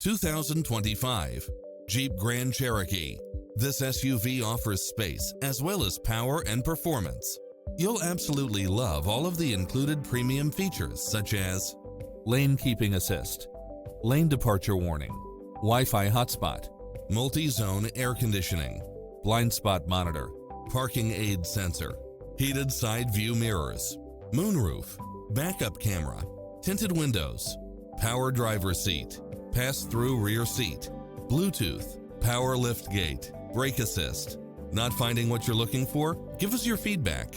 2025 Jeep Grand Cherokee. This SUV offers space as well as power and performance. You'll absolutely love all of the included premium features such as lane keeping assist, lane departure warning, Wi-Fi hotspot, multi-zone air conditioning, blind spot monitor, parking aid sensor, heated side view mirrors, moonroof, backup camera, tinted windows, power driver seat, pass-through rear seat, Bluetooth, power liftgate, brake assist. Not finding what you're looking for? Give us your feedback.